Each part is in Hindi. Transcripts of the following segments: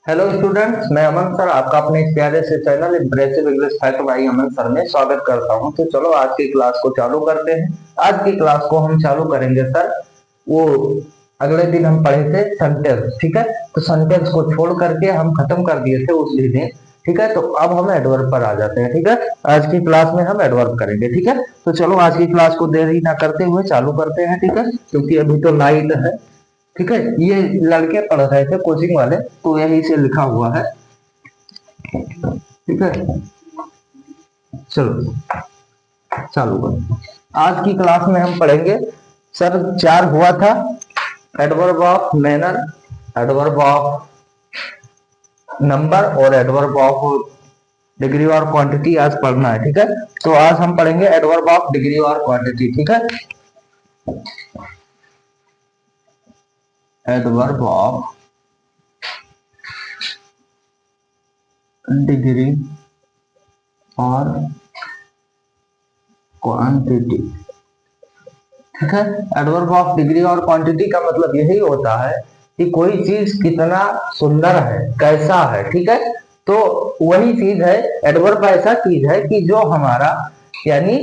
हेलो स्टूडेंट्स, मैं अमन सर आपका अपने इस प्यारे से channel impressive English fact bye अमन सर में स्वागत करता हूं। तो चलो आज की क्लास को चालू करते हैं। आज की क्लास को हम चालू करेंगे सर वो अगले दिन हम पढ़े थे सेंटेंस, ठीक है। तो सेंटेंस को छोड़ करके हम खत्म कर दिए थे उस दिन, ठीक है। तो अब हम एडवर्ब पर आ जाते हैं, ठीक है। आज की क्लास में हम एडवर्ब करेंगे, ठीक है। तो चलो आज की क्लास को देरी ना करते हुए चालू करते हैं, ठीक है, क्योंकि अभी तो लाइट है, ठीक है। ये लड़के पढ़ रहे थे कोचिंग वाले, तो यही से लिखा हुआ है, ठीक है। चलो चालू करो। आज की क्लास में हम पढ़ेंगे सर, चार हुआ था, adverb of manner, adverb of number और एडवर्ब ऑफ डिग्री और क्वांटिटी आज पढ़ना है, ठीक है। तो आज हम पढ़ेंगे एडवर्ब ऑफ डिग्री और क्वांटिटी, ठीक है। एडवर्ब ऑफ डिग्री और क्वांटिटी, ठीक है। एडवर्ब ऑफ डिग्री और क्वांटिटी का मतलब यही होता है कि कोई चीज कितना सुंदर है, कैसा है, ठीक है। तो वही चीज है, एडवर्ब ऐसा चीज है कि जो हमारा यानी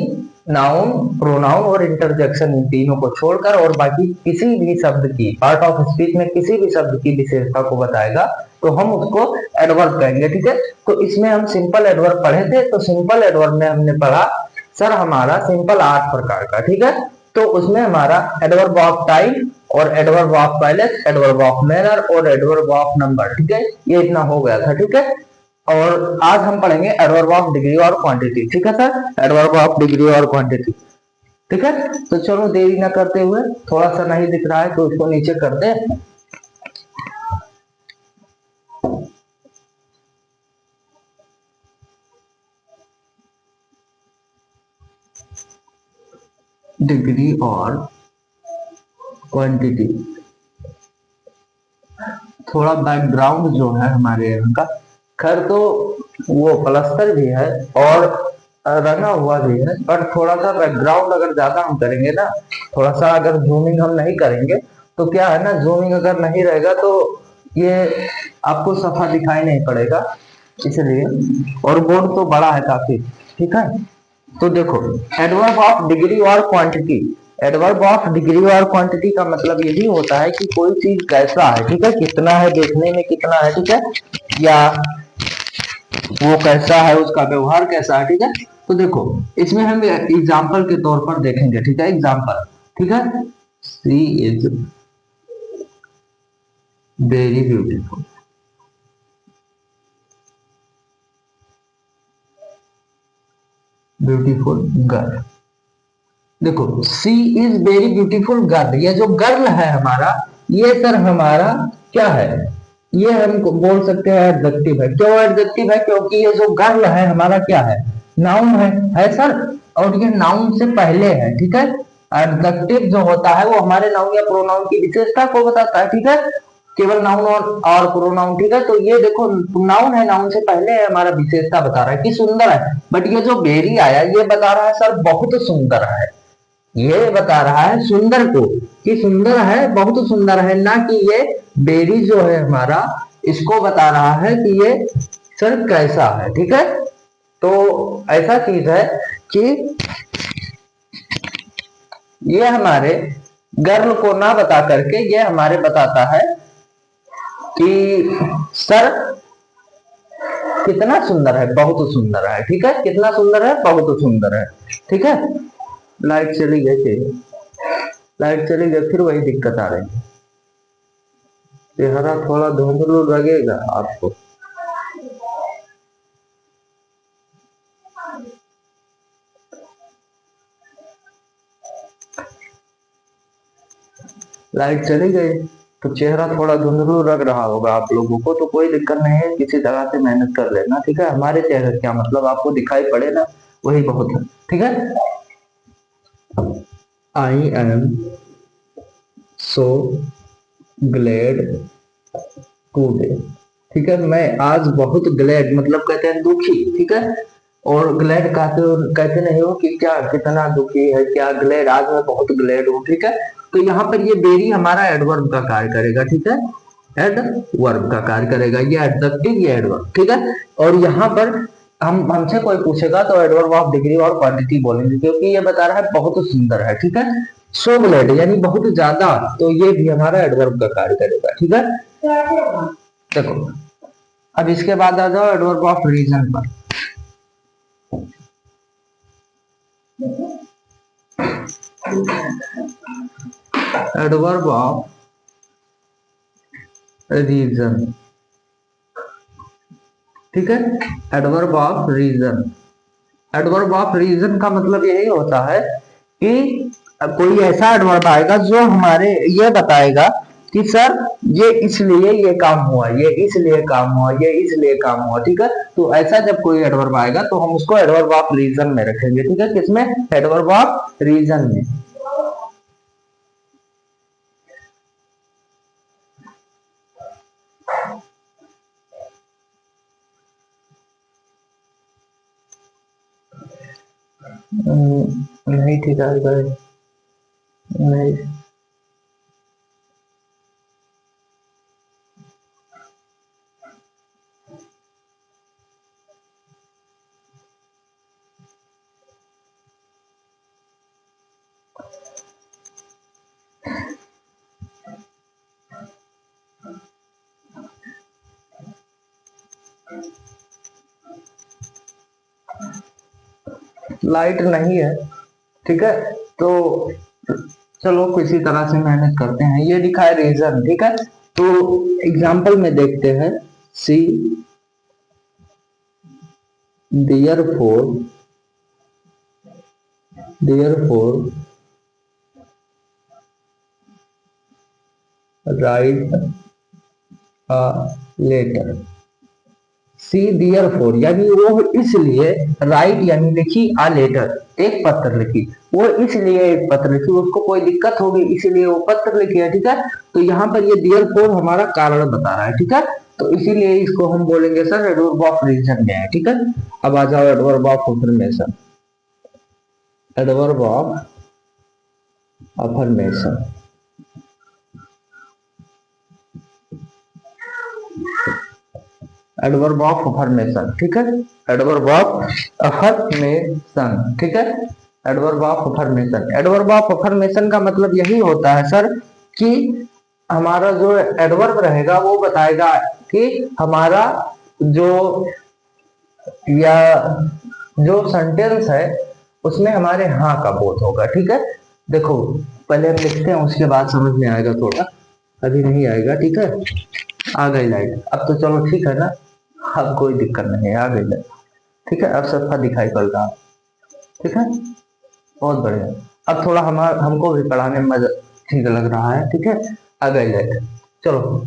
नाउन, प्रोनाउन और इंटरजेक्शन, इन तीनों को छोड़कर और बाकी किसी भी शब्द की, पार्ट ऑफ स्पीच में किसी भी शब्द की विशेषता को बताएगा, तो हम उसको एडवर्ब कहेंगे, ठीक है। तो इसमें हम सिंपल एडवर्ब पढ़े थे। तो सिंपल एडवर्ब में हमने पढ़ा सर हमारा सिंपल 8 प्रकार का, ठीक है। तो उसमें हमारा एडवर्ब ऑफ टाइम और adverb of palace, adverb of manner और एडवर्ब ऑफ नंबर, ठीक है। ये इतना हो गया था, ठीक है। और आज हम पढ़ेंगे एडवर्ब ऑफ डिग्री और क्वांटिटी, ठीक है सर। एडवर्ब ऑफ डिग्री और क्वांटिटी, ठीक है। तो चलो देरी ना करते हुए, थोड़ा सा नहीं दिख रहा है तो उसको नीचे कर दे। डिग्री और क्वांटिटी, थोड़ा बैकग्राउंड जो है हमारे यहाँ का, खैर तो वो प्लस्तर भी है और रंगा हुआ भी है, पर थोड़ा सा बैकग्राउंड अगर ज्यादा हम करेंगे ना, थोड़ा सा अगर जूमिंग हम नहीं करेंगे तो क्या है ना, जूमिंग अगर नहीं रहेगा तो ये आपको सफा दिखाई नहीं पड़ेगा, इसलिए। और बोर्ड तो बड़ा है काफी, ठीक है। तो देखो, एडवर्ब ऑफ डिग्री और क्वांटिटी, एडवर्ब ऑफ डिग्री और क्वांटिटी का मतलब यही होता है कि कोई चीज कैसा है, ठीक है, कितना है, देखने में कितना है, ठीक है, या वो कैसा है, उसका व्यवहार कैसा है, ठीक है। तो देखो, इसमें हम एग्जाम्पल के तौर पर देखेंगे, ठीक है, एग्जाम्पल, ठीक है। She is very beautiful, beautiful girl. देखो, she is very beautiful girl, ये जो गर्ल है हमारा, ये सर हमारा क्या है, ये हम बोल सकते हैं एडजेक्टिव है। क्यों एडजेक्टिव है? क्योंकि ये जो गर्ल है हमारा क्या है, नाउन है सर। और ये नाउन से पहले है, ठीक है। एडजेक्टिव जो होता है वो हमारे नाउन या प्रोनाउन की विशेषता को बताता है, ठीक है। केवल नाउन और प्रोनाउन, ठीक है। तो ये देखो, नाउन है, नाउन से पहले है, हमारा विशेषता बता रहा है कि सुंदर है। बट ये जो वेरी आया, ये बता रहा है सर बहुत सुंदर है, ये बता रहा है सुंदर को कि सुंदर है, बहुत सुंदर है, ना कि ये बेरी जो है हमारा, इसको बता रहा है कि ये सर कैसा है, ठीक है। तो ऐसा चीज है कि ये हमारे गर्ल को ना बता करके ये हमारे बताता है कि सर कितना सुंदर है, बहुत सुंदर है, ठीक है। कितना सुंदर है, बहुत सुंदर है, ठीक है। लाइट चली गई, लाइट चली गई, फिर वही दिक्कत आ रही है, चेहरा थोड़ा धुंधलू लगेगा आपको। लाइट चली गई तो चेहरा थोड़ा धुंधलू लग रहा होगा आप लोगों को, तो कोई दिक्कत नहीं है, किसी तरह से मेहनत कर लेना, ठीक है। हमारे चेहरे क्या मतलब, आपको दिखाई पड़े ना, वही बहुत है, ठीक है। आई एम सो ग्लैड टूडे, ठीक है। मैं आज बहुत ग्लैड, मतलब कहते हैं दुखी, ठीक है। और ग्लैड कहते नहीं हो कि क्या कितना दुखी है, क्या ग्लैड, आज मैं बहुत ग्लैड हूँ, ठीक है। तो यहाँ पर ये बेरी हमारा एडवर्ब का कार्य करेगा, ठीक है। एडवर्ब का कार्य करेगा, ये एडजेक्टिव ये एडवर्ब, ठीक है। और यहाँ पर हमसे कोई पूछेगा तो एडवर्ब ऑफ डिग्री और क्वांटिटी बोलेंगे, क्योंकि ये बता रहा है बहुत सुंदर है, ठीक है। सो ग्लैड यानी बहुत ज्यादा, तो ये भी हमारा एडवर्ब का कार्य करेगा, ठीक है। देखो अब इसके बाद आ जाओ एडवर्ब ऑफ रीजन पर। एडवर्ब ऑफ रीजन, ठीक है। Adverb of reason, adverb of reason का मतलब यही होता है कि कोई ऐसा एडवर्ब आएगा जो हमारे ये बताएगा कि सर ये इसलिए ये काम हुआ, ये इसलिए काम हुआ, ये इसलिए काम हुआ, ठीक है। तो ऐसा जब कोई एडवर्ब आएगा तो हम उसको एडवर्ब ऑफ रीजन में रखेंगे, ठीक है। किसमें? एडवर्ब ऑफ रीजन में। नहीं ठीक है, नहीं लाइट नहीं है, ठीक है। तो चलो किसी तरह से मेहनत करते हैं। ये लिखा है रीजन, ठीक है। तो एग्जाम्पल में देखते हैं, सी therefore write a letter। C therefore यानी वो इसलिए, राइट यानी लिखी, आ लेटर एक पत्र लिखी, वो इसलिए एक पत्र लिखी, उसको कोई दिक्कत होगी इसलिए वो पत्र लिखी है, ठीक है। तो यहाँ पर ये therefore हमारा कारण बता रहा है, ठीक है। तो इसीलिए इसको हम बोलेंगे सर एडवर्ब ऑफ रीजन में है, ठीक है। अब आ जाओ adverb of affirmation. Adverb of affirmation, adverb of affirmation, ठीक है। एडवर्ब ऑफ अफर्मेशन, ठीक है। Adverb of affirmation, adverb of affirmation का मतलब यही होता है सर कि हमारा जो एडवर्ब रहेगा वो बताएगा कि हमारा जो या जो सेंटेंस है उसमें हमारे हाँ का बोध होगा, ठीक है। देखो पहले हम लिखते हैं, उसके बाद समझ में आएगा, थोड़ा अभी नहीं आएगा, ठीक है। आ गई लाइट, अब तो चलो ठीक है ना, अब कोई दिक्कत नहीं है, आ गई लाइट, ठीक है। अब सबका दिखाई पड़ रहा, ठीक है, बहुत बढ़िया। अब थोड़ा हमको भी पढ़ाने में मजा ठीक लग रहा है, ठीक है। आ गई लाइट, चलो।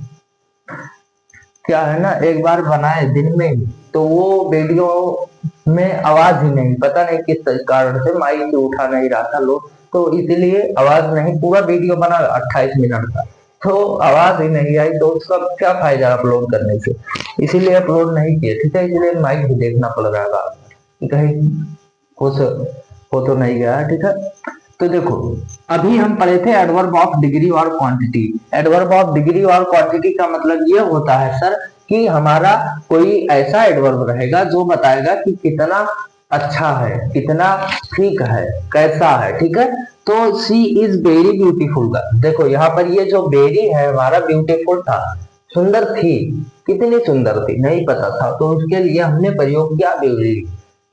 क्या है ना, एक बार बनाए दिन में ही, तो वो वीडियो में आवाज ही नहीं, पता नहीं किस कारण से माइक उठा नहीं रहा था लोग, तो इसलिए आवाज नहीं, पूरा वीडियो बना 28 मिनट का, तो आवाज ही नहीं आई, तो उसका क्या फायदा अपलोड करने से, इसीलिए अपलोड नहीं किए, ठीक है। इसलिए माइक भी देखना पड़ रहा है, कहीं कुछ हो तो नहीं गया, ठीक है। तो देखो अभी हम पढ़े थे एडवर्ब ऑफ डिग्री और क्वांटिटी। एडवर्ब ऑफ डिग्री और क्वांटिटी का मतलब ये होता है सर कि हमारा कोई ऐसा एडवर्ब रहेगा जो बताएगा कि कितना अच्छा है, कितना ठीक है, कैसा है, ठीक है। तो सी इज वेरी ब्यूटीफुल का, देखो यहाँ पर ये जो वेरी है हमारा ब्यूटीफुल था, सुंदर थी, कितनी सुंदर थी नहीं पता था, तो उसके लिए हमने प्रयोग किया वेरी,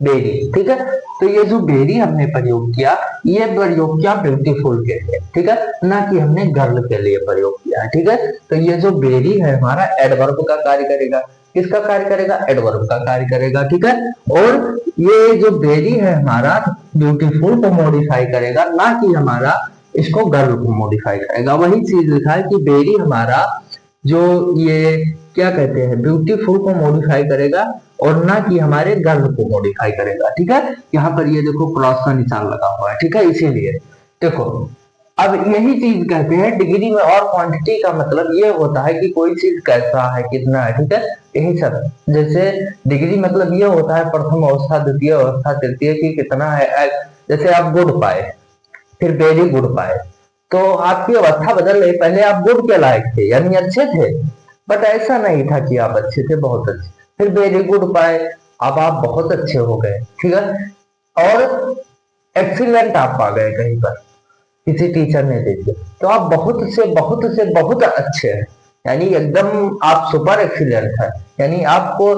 बेरी, ठीक है। तो ये जो बेरी हमने प्रयोग किया, ये प्रयोग किया ब्यूटीफुल के लिए, ठीक है, ना कि हमने गर्ल के लिए प्रयोग किया, ठीक है। तो ये जो बेरी है हमारा एडवर्ब का कार्य करेगा, किसका कार्य करेगा? एडवर्ब का कार्य करेगा, ठीक है। और ये जो बेरी है हमारा ब्यूटीफुल को मॉडिफाई करेगा, ना कि हमारा इसको गर्ल को मॉडिफाई करेगा। वही चीज लिखा है कि बेरी हमारा जो ये क्या कहते हैं ब्यूटीफुल को मॉडिफाई करेगा और ना कि हमारे गर्ल को मॉडिफाई करेगा, ठीक है। यहाँ पर ये देखो क्रॉस का निशान लगा हुआ है, ठीक है। इसीलिए देखो अब यही चीज कहते हैं डिग्री में और क्वांटिटी का मतलब ये होता है कि कोई चीज कैसा है, कितना है, ठीक है। यही सब जैसे डिग्री मतलब ये होता है प्रथम अवस्था, द्वितीय अवस्था, तृतीय की कितना है। जैसे आप गुड पाए, फिर वेरी गुड पाए, तो आपकी अवस्था बदल गई, पहले आप गुड के लायक थे यानी अच्छे थे, बट ऐसा नहीं था कि आप अच्छे थे, बहुत अच्छे, फिर वेरी गुड पाए, अब आप बहुत अच्छे हो गए, ठीक है, और एक्सीलेंट आप आ गए कहीं पर, किसी टीचर ने दे दिया, तो आप बहुत अच्छे हैं, यानी एकदम आप सुपर एक्सीलेंट है, यानी आपको,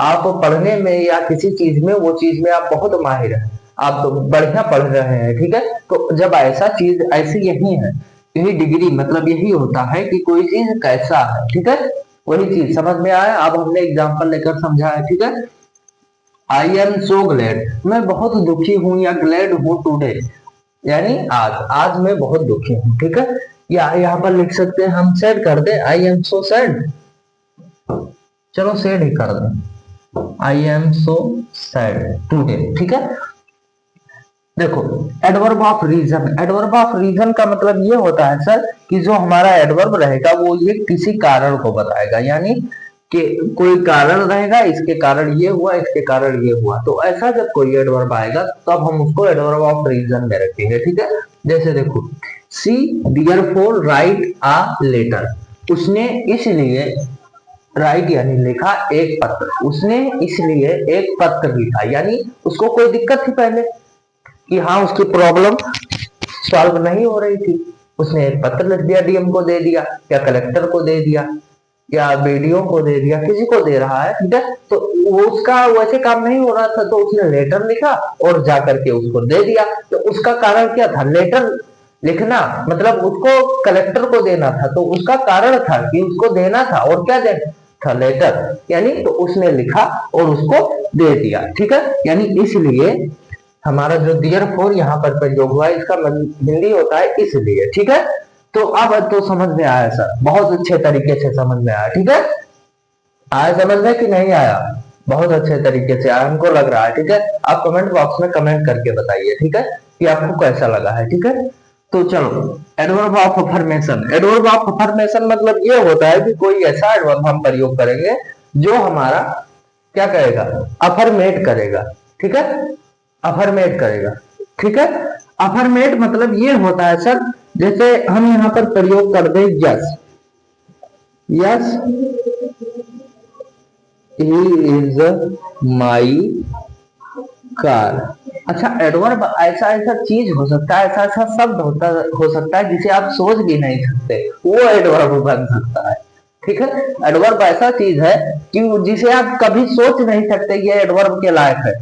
आप पढ़ने में या किसी चीज में, वो चीज में आप बहुत माहिर हैं, आप तो बढ़िया पढ़ रहे हैं, ठीक है। तो जब ऐसा चीज ऐसी यही है, यही डिग्री मतलब यही होता है कि कोई चीज कैसा है, ठीक है, वही चीज समझ में आया। अब हमने एग्जाम्पल लेकर समझा है, ठीक है। आई एम सो ग्लैड, मैं बहुत दुखी हूं या ग्लैड हूं टूडे, यानी आज मैं बहुत दुखी हूँ, ठीक है। या यहाँ पर लिख सकते हैं हम, सैड कर दे, आई एम सो सैड, चलो सैड ही कर दे, I am so sad today, ठीक है। देखो, adverb of reason, adverb of reason का मतलब ये होता है सर कि जो हमारा एडवर्ब रहेगा वो ये किसी कारण को बताएगा, यानी कि कोई कारण रहेगा, इसके कारण ये हुआ, इसके कारण ये हुआ, तो ऐसा जब कोई एडवर्ब आएगा तब हम उसको एडवर्ब ऑफ रीजन में रखेंगे, ठीक है। जैसे देखो, सी डियरफॉर राइट आ लेटर, उसने इसलिए, राइट यानी लिखा, एक पत्र, उसने इसलिए एक पत्र लिखा, यानी उसको कोई दिक्कत थी पहले कि हाँ उसकी प्रॉब्लम सॉल्व नहीं हो रही थी, उसने एक पत्र लिख दिया, डीएम को दे दिया, या कलेक्टर को दे दिया, या बीडीओ को दे दिया, किसी को दे रहा है, ठीक है। तो उसका वैसे काम नहीं हो रहा था, तो उसने लेटर लिखा और जाकर के उसको दे दिया, तो उसका कारण क्या था, लेटर लिखना, मतलब उसको कलेक्टर को देना था, तो उसका कारण था कि उसको देना था, और क्या देना था, लेटर, यानी तो उसने लिखा और उसको दे दिया, ठीक है। यानी इसलिए हमारा जो डियर फोर यहाँ पर प्रयोग हुआ है, इसका हिंदी होता है इसलिए, ठीक है। तो अब तो समझ में आया सर, बहुत अच्छे तरीके से समझ में आया, ठीक है। आया समझ में कि नहीं आया, बहुत अच्छे तरीके से आया हमको लग रहा है, ठीक है। आप कमेंट बॉक्स में कमेंट करके बताइए, ठीक है, कि आपको कैसा लगा है, ठीक है। तो चलो, adverb of affirmation, adverb of affirmation मतलब ये होता है कि कोई ऐसा एडवर्ब हम प्रयोग करेंगे जो हमारा क्या करेगा, अफर्मेट करेगा, ठीक है, अफर्मेट करेगा, ठीक है। अफर्मेट मतलब ये होता है सर, जैसे हम यहाँ पर प्रयोग कर दे yes, yes he is my car. अच्छा, एडवर्ब ऐसा ऐसा चीज हो सकता है, ऐसा ऐसा शब्द हो सकता है जिसे आप सोच भी नहीं सकते, वो एडवर्ब बन सकता है, ठीक है। एडवर्ब ऐसा चीज है कि जिसे आप कभी सोच नहीं सकते ये एडवर्ब के लायक है,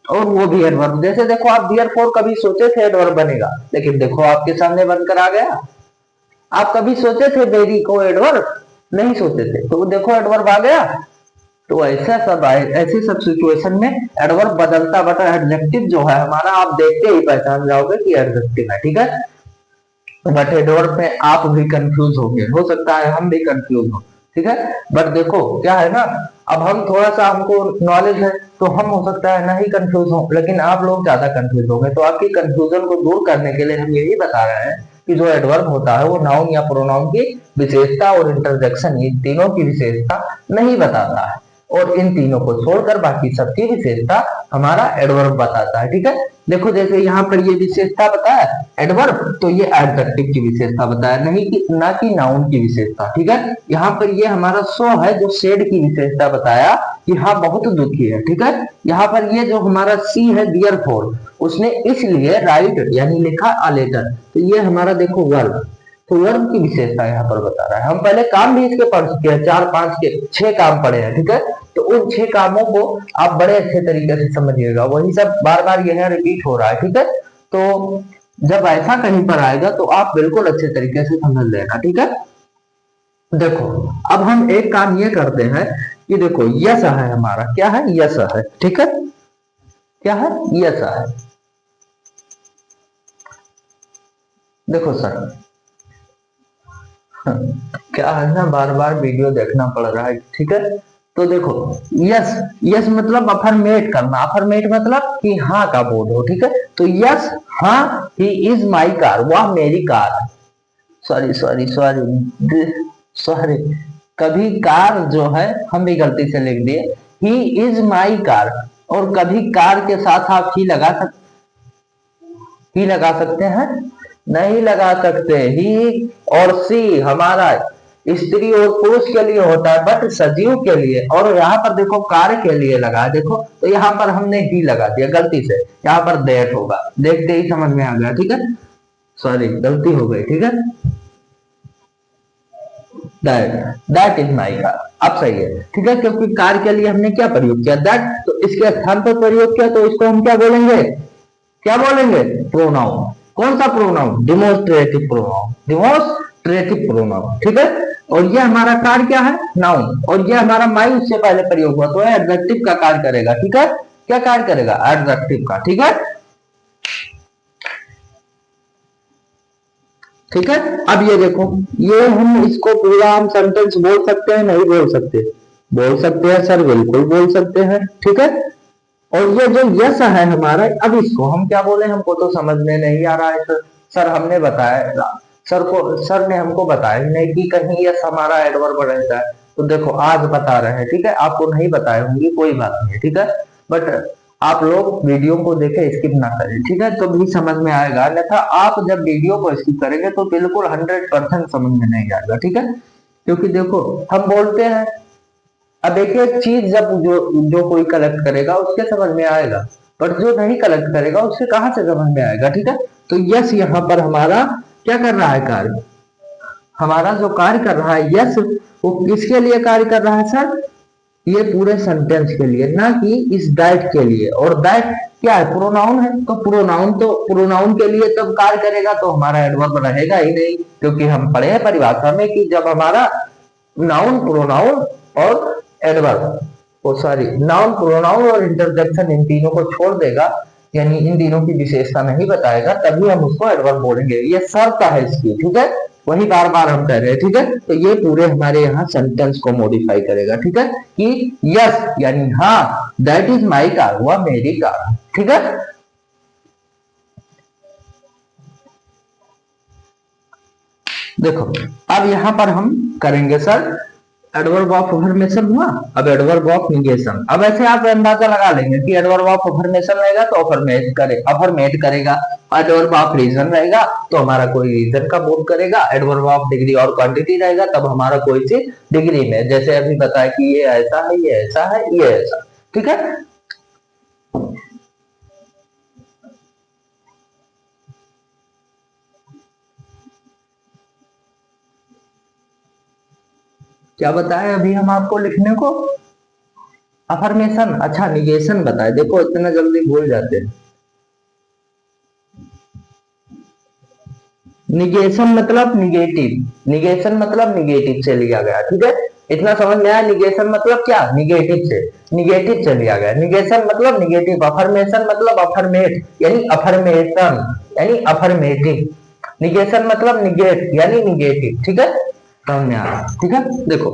और वो भी एडवर्ब, जैसे देखो आप डियर फोर कभी सोचे थे एडवर्ब बनेगा, लेकिन देखो आपके सामने बनकर आ गया। आप कभी सोचे थे बेरी को एडवर्ब, नहीं सोचे थे, तो देखो एडवर्ब आ गया। तो ऐसा सब ऐसे सब सिचुएशन में एडवर्ब बदलता बदलता एडजेक्टिव जो है हमारा, आप देखते ही पहचान जाओगे कि एडजेक्टिव है, ठीक है। बट एडवर्ब में आप भी कंफ्यूज होंगे, हो सकता है हम भी कंफ्यूज हो, ठीक है। बट देखो क्या है ना, अब हम थोड़ा सा, हमको नॉलेज है तो हम हो सकता है नहीं कंफ्यूज हो, लेकिन आप लोग ज्यादा कंफ्यूज होंगे, तो आपकी कंफ्यूजन को दूर करने के लिए हम यही बता रहे हैं कि जो एडवर्ब होता है वो नाउन या प्रोनाउन की विशेषता और इंटरजेक्शन, इन तीनों की विशेषता नहीं बताता है, और इन तीनों को छोड़कर बाकी सबकी विशेषता हमारा एडवर्ब बताता है, ठीक है। देखो जैसे यहाँ पर ये विशेषता बताया एडवर्ब, तो ये एडजेक्टिव की विशेषता बताया, नहीं कि ना कि नाउन की विशेषता, ठीक है। यहाँ पर ये हमारा सो है जो शेड की विशेषता बताया कि हाँ बहुत दुखी है, ठीक है। यहाँ पर ये जो हमारा सी है डियर फोर, उसने इसलिए राइट यानी लिखा अ लेटर, तो ये हमारा देखो वर्ब, तो वर्ब की विशेषता यहाँ पर बता रहा है। हम पहले काम भी इसके पढ़ चुके हैं, 4 5 के 6 काम पढ़े हैं, ठीक है। तो उन 6 कामों को आप बड़े अच्छे तरीके से समझिएगा, वही सब बार बार यह रिपीट हो रहा है, ठीक है। तो जब ऐसा कहीं पर आएगा तो आप बिल्कुल अच्छे तरीके से समझ लेना, ठीक है। देखो, अब हम एक काम ये करते हैं कि देखो यस है हमारा, क्या है, यस है, ठीक है, क्या है, यस है। देखो सर, क्या है ना, बार बार वीडियो देखना पड़ रहा है, ठीक है। तो देखो, यस, यस मतलब अफर्मेट करना, अफर्मेट मतलब कि हाँ का बोध हो, ठीक है। तो यस, हाँ, ही इज माई कार, वह मेरी कार है, सॉरी सॉरी सॉरी सॉरी, कभी कार जो है हम भी गलती से लिख दिए, ही इज माई कार, और कभी कार के साथ आप ही लगा सकते हैं, नहीं लगा सकते, ही और सी हमारा स्त्री और पुरुष के लिए होता है, बट सजीव के लिए। और यहाँ पर देखो कार्य के लिए लगा, देखो तो यहाँ पर हमने ही लगा दिया गलती से, यहाँ पर दैट होगा, देखते ही समझ में आ गया, ठीक है, सॉरी गलती हो गई, ठीक है, दैट इज माई कार, अब सही है, ठीक है, क्योंकि कार के लिए हमने क्या प्रयोग किया, दैट, तो इसके स्थान पर प्रयोग किया, तो इसको हम क्या बोलेंगे, क्या बोलेंगे, प्रोनाउन। कौन सा pronoun, demonstrative pronoun, demonstrative pronoun, ठीक है। और ये हमारा कार्य क्या है, नाउन, और ये हमारा माई उससे पहले प्रयोग हुआ, तो एडजेक्टिव का कार्य करेगा, ठीक है, क्या कार्य करेगा, एडजेक्टिव का, ठीक है, ठीक है। अब ये देखो, ये हम इसको पूरा हम सेंटेंस बोल सकते हैं, नहीं बोल सकते, बोल सकते हैं सर, बिल्कुल बोल सकते हैं, ठीक है। और ये जो यस है हमारा, अब इसको हम क्या बोले, हमको तो समझ में नहीं आ रहा है सर, सर हमने बताया, सर ने हमको बताया ही नहीं कि कहीं यस हमारा एडवर्ब रहता है, तो देखो आज बता रहे हैं, ठीक है, आपको नहीं बताए होंगे कोई बात नहीं, ठीक है, बट आप लोग वीडियो को देखे, स्किप ना करें, ठीक है, तो भी समझ में आएगा, अन्यथा आप जब वीडियो को स्किप करेंगे तो बिल्कुल 100% समझ में नहीं आएगा, ठीक है, क्योंकि देखो हम बोलते हैं, अब देखिए एक चीज जब जो कोई कलेक्ट करेगा उसके समझ में आएगा, पर जो नहीं कलेक्ट करेगा उससे कहां से समझ में आएगा, ठीक है। तो यस यहाँ पर हमारा क्या कर रहा है कार्य, हमारा जो कार्य कर रहा है यस, वो किसके लिए कार्य कर रहा है सर, ये पूरे सेंटेंस के लिए, ना कि इस दैट के लिए। और दैट क्या है, प्रोनाउन है, तो प्रोनाउन के लिए तब कार्य करेगा, तो हमारा एडवर्ब रहेगा ही नहीं, क्योंकि हम पढ़े हैं परिभाषा में कि जब हमारा नाउन प्रोनाउन और एडवर्ब, ओ सॉरी, नाउन प्रोनाउन और इंटरजेक्शन इन तीनों को छोड़ देगा, यानी इन तीनों की विशेषता नहीं बताएगा, तभी हम उसको एडवर्ब बोलेंगे, ये शर्त है इसकी, ठीक है, वही बार बार हम कह रहे हैं, ठीक है। तो ये पूरे हमारे यहाँ सेंटेंस को मॉडिफाई करेगा, ठीक है, कि यस यानी हाँ, दैट इज माई कार, वह मेरी कार, ठीक है। देखो अब यहाँ पर हम करेंगे सर एडवर्ब ऑफ अफर्मेशन हुआ, अब एडवर्ब ऑफ निगेशन। अब ऐसे आप अंदाजा लगा लेंगे कि एडवर्ब ऑफ अफर्मेशन रहेगा तो अफर्मेट करेगा, एडवर्ब ऑफ रीजन रहेगा तो हमारा कोई रीजन का बोध करेगा, एडवर्ब ऑफ डिग्री और क्वांटिटी रहेगा तब हमारा कोई चीज डिग्री में, जैसे अभी बताया कि ये ऐसा है, ये ऐसा है, ये ऐसा, ठीक है। क्या बताए अभी हम आपको लिखने को, अफर्मेशन, अच्छा निगेशन बताए, देखो इतना जल्दी भूल जाते हैं, निगेशन मतलब निगेटिव, निगेशन मतलब निगेटिव से लिया गया, ठीक है, इतना समझ में आया, निगेशन मतलब क्या, निगेटिव से लिया गया, निगेशन मतलब निगेटिव, अफर्मेशन मतलब अफर्मेट यानी अफर्मेशन यानी अफर्मेटिव, निगेशन मतलब निगेट यानी निगेटिव, ठीक है, समझ में आ रहा, ठीक है। देखो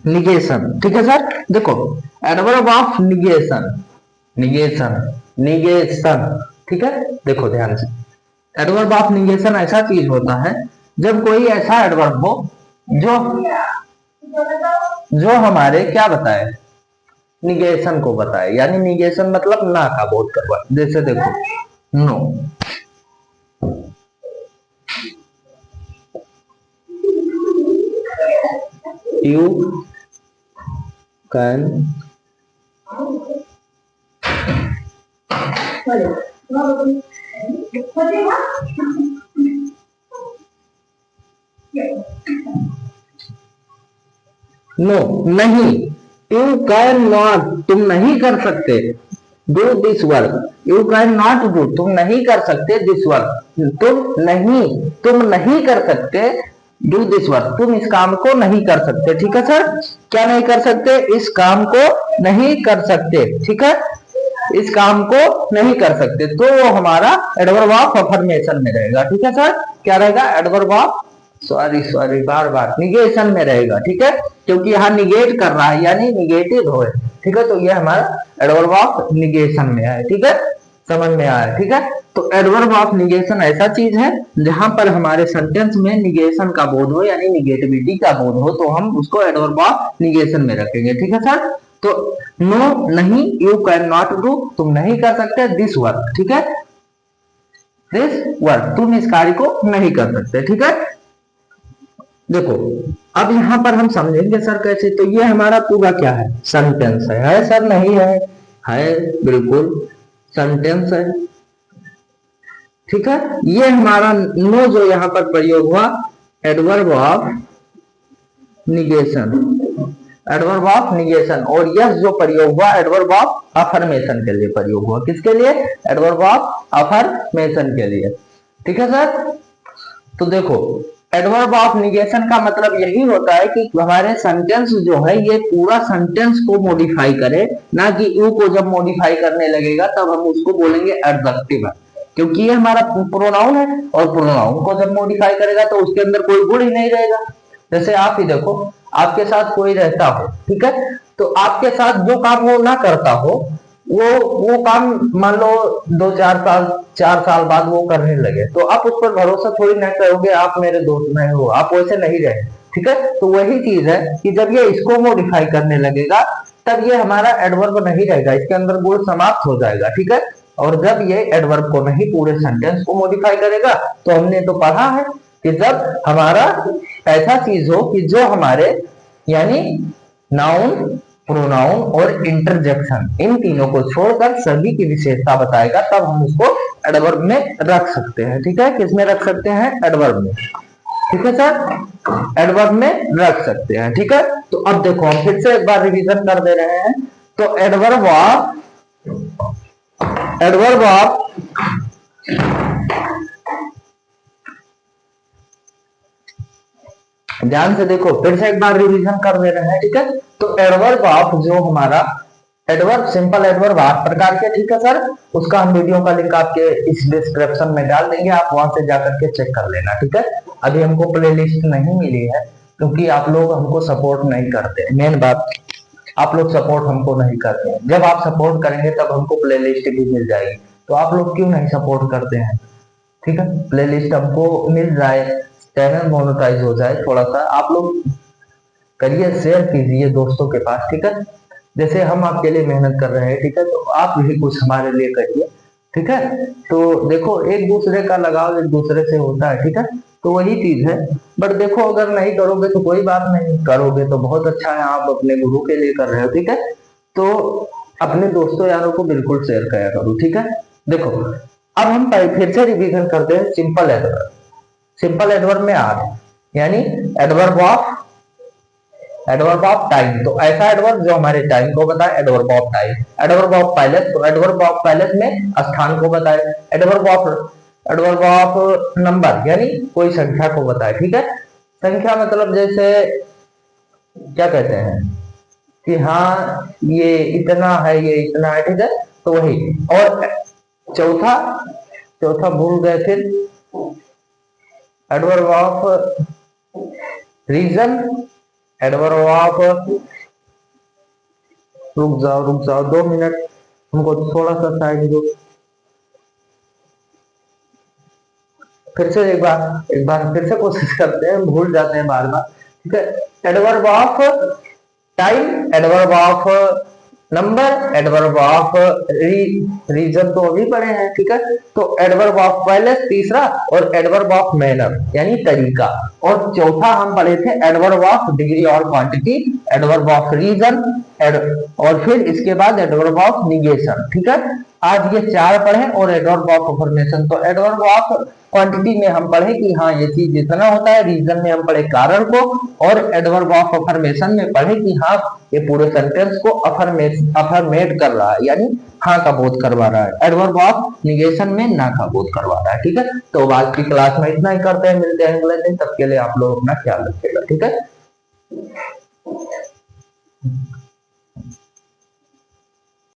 निगेशन, ठीक है सर, देखो एडवर्ब ऑफ निगेशन, निगेशन, ठीक है, देखो ध्यान से, एडवर्ब ऑफ निगेशन ऐसा चीज होता है जब कोई ऐसा एडवर्ब हो जो जो हमारे क्या बताए, निगेशन को बताए, यानी निगेशन मतलब ना का बोध करवाए, जैसे देखो नो, यू कैन नो, नहीं, यू कैन नॉट, तुम नहीं कर सकते, do this work, you can not do, तुम नहीं कर सकते, दिस वर्क, तुम नहीं कर सकते, डू दिस वर्क, तुम इस काम को नहीं कर सकते, ठीक है सर, क्या नहीं कर सकते, इस काम को नहीं कर सकते, ठीक है, इस काम को नहीं कर सकते, तो वो हमारा एडवर्ब ऑफ अफर्मेशन में रहेगा, ठीक है सर, क्या रहेगा, adverb of sorry bar bar negation में रहेगा, ठीक है, क्योंकि यहाँ निगेट कर रहा है यानी निगेटिव हो, ठीक है, तो ये हमारा एडवर्ब ऑफ निगेशन में है, ठीक है, समझ में आया, ठीक है। तो एडवर्ब ऑफ निगेशन ऐसा चीज है जहां पर हमारे सेंटेंस में निगेशन का बोध हो यानी निगेटिविटी का बोध हो, तो हम उसको एडवर्ब ऑफ निगेशन में रखेंगे, ठीक है सर। तो नो नहीं, यू कैन नॉट डू, तुम नहीं कर सकते, दिस वर्क, ठीक है, दिस वर्क, तुम इस कार्य को नहीं कर सकते, ठीक है। देखो अब यहाँ पर हम समझेंगे सर कैसे, तो ये हमारा पूरा क्या है, सेंटेंस है सर, नहीं है, है बिल्कुल सेंटेंस है। ठीक है, ये हमारा नो जो यहाँ पर प्रयोग हुआ, adverb of negation, adverb of negation, और यस जो प्रयोग हुआ एडवर्ब ऑफ अफर्मेशन के लिए प्रयोग हुआ, किसके लिए, एडवर्ब ऑफ अफर्मेशन के लिए। ठीक है सर, तो देखो एडवर्ब ऑफ निगेशन का मतलब यही होता है कि हमारे सेंटेंस जो है ये पूरा सेंटेंस को मॉडिफाई करे, ना कि यू को जब मॉडिफाई करने लगेगा तब हम उसको बोलेंगे एडजेक्टिव है, क्योंकि ये हमारा प्रोनाउन है, और प्रोनाउन को जब मॉडिफाई करेगा तो उसके अंदर कोई गुण ही नहीं रहेगा। जैसे आप ही देखो, आपके साथ कोई रहता हो, ठीक है, तो आपके साथ जो काम वो ना करता हो, वो काम मान लो 2-4 साल 4 साल बाद वो करने लगे, तो आप उस पर भरोसा थोड़ी ना करोगे, आप मेरे दोस्त नहीं हो, आप वैसे नहीं रहे। ठीक है, तो वही चीज है कि जब ये इसको मॉडिफाई करने लगेगा तब ये हमारा एडवर्ब नहीं रहेगा, इसके अंदर गुण समाप्त हो जाएगा। ठीक है, और जब ये एडवर्ब को नहीं पूरे सेंटेंस को मॉडिफाई करेगा, तो हमने तो पढ़ा है कि जब हमारा ऐसा चीज हो कि जो हमारे यानी नाउन, प्रोनाउन और इंटरजेक्शन इन तीनों को छोड़कर सभी की विशेषता बताएगा, तब हम उसको एडवर्ब में रख सकते हैं। ठीक है, किसमें रख सकते हैं, एडवर्ब में। ठीक है सर, एडवर्ब में रख सकते हैं। ठीक है, तो अब देखो हम फिर से एक बार रिवीजन कर दे रहे हैं। तो एडवर्ब ऑफ ध्यान से देखो, फिर से एक बार रिवीजन कर दे रहे हैं। ठीक है, तो एडवर्ब ऑफ जो हमारा एडवर्ब, सिंपल एडवर्ब 8 प्रकार के। ठीक है सर, उसका हम वीडियो का लिंक आपके इस डिस्क्रिप्शन में डाल देंगे, आप वहां से जाकर के चेक कर लेना। ठीक है, अभी हमको प्लेलिस्ट नहीं मिली है क्योंकि आप लोग हमको सपोर्ट नहीं करते, मेन बात आप लोग सपोर्ट हमको नहीं करते हैं। जब आप सपोर्ट करेंगे तब हमको प्लेलिस्ट भी मिल जाएगी, तो आप लोग क्यों नहीं सपोर्ट करते हैं। ठीक है, प्लेलिस्ट हमको मिल जाए, चैनल मोनेटाइज हो जाए, थोड़ा सा आप लोग करिए, शेयर कीजिए दोस्तों के पास। ठीक है, जैसे हम आपके लिए मेहनत कर रहे हैं, ठीक है, तो आप भी कुछ हमारे लिए करिए। ठीक है, तो देखो एक दूसरे का लगाव एक दूसरे से होता है। ठीक है, तो वही चीज है। बट देखो अगर नहीं करोगे तो कोई बात नहीं, करोगे तो बहुत अच्छा है, आप अपने गुरु के लिए कर रहे हो। ठीक है, तो अपने दोस्तों यारों को बिल्कुल शेयर किया करो। ठीक है, देखो अब हम फिर से रिवीजन करते हैं सिंपल एडवर्ब। सिंपल एडवर्ब में आर यानी एडवर्ब ऑफ टाइम, तो ऐसा एडवर्ब जो हमारे टाइम को बताए, adverb of time. Adverb of palace, तो एडवर्ब ऑफ पैलेस में स्थान को बताए। एडवर्ब ऑफ नंबर यानी कोई संख्या को बताए। ठीक है, संख्या मतलब जैसे क्या कहते हैं कि हाँ ये इतना है, ये इतना है। ठीक है, तो वही। और चौथा भूल गए फिर, adverb of reason, adverb of रुक जाओ 2 मिनट, हमको थोड़ा सा साइड दो। फिर से एक बार फिर से कोशिश करते हैं, भूल जाते हैं बार बार। ठीक है, adverb of time, adverb of number, adverb of reason तो अभी पढ़े हैं। ठीक है, तो एडवर्ब ऑफ पैलेस तीसरा, और एडवर्ब ऑफ मैनर यानी तरीका, और चौथा हम पढ़े थे एडवर्ब ऑफ डिग्री और क्वांटिटी, एडवर्ब ऑफ रीजन, और फिर इसके बाद एडवर्ब ऑफ निगेशन। ठीक है, आज ये 4 पढ़े, और एडवर्ब ऑफ अफर्मेशन। तो एडवर्ब ऑफ क्वांटिटी में हम पढ़े कि हाँ ये चीज जितना होता है, रीजन में हम पढ़े कारण को, और एडवर्ब ऑफ अफर्मेशन में पढ़े कि हाँ ये पूरे सेंटेंस को अफर्मेट कर रहा है, यानी हाँ का बोध करवा रहा है। एडवर्ब ऑफ निगेशन में ना का बोध करवा रहा है। ठीक है, तो आज की क्लास में इतना ही करते हैं, मिलते हैं अगले दिन, तब के लिए आप लोग अपना ख्याल रखिएगा। ठीक है।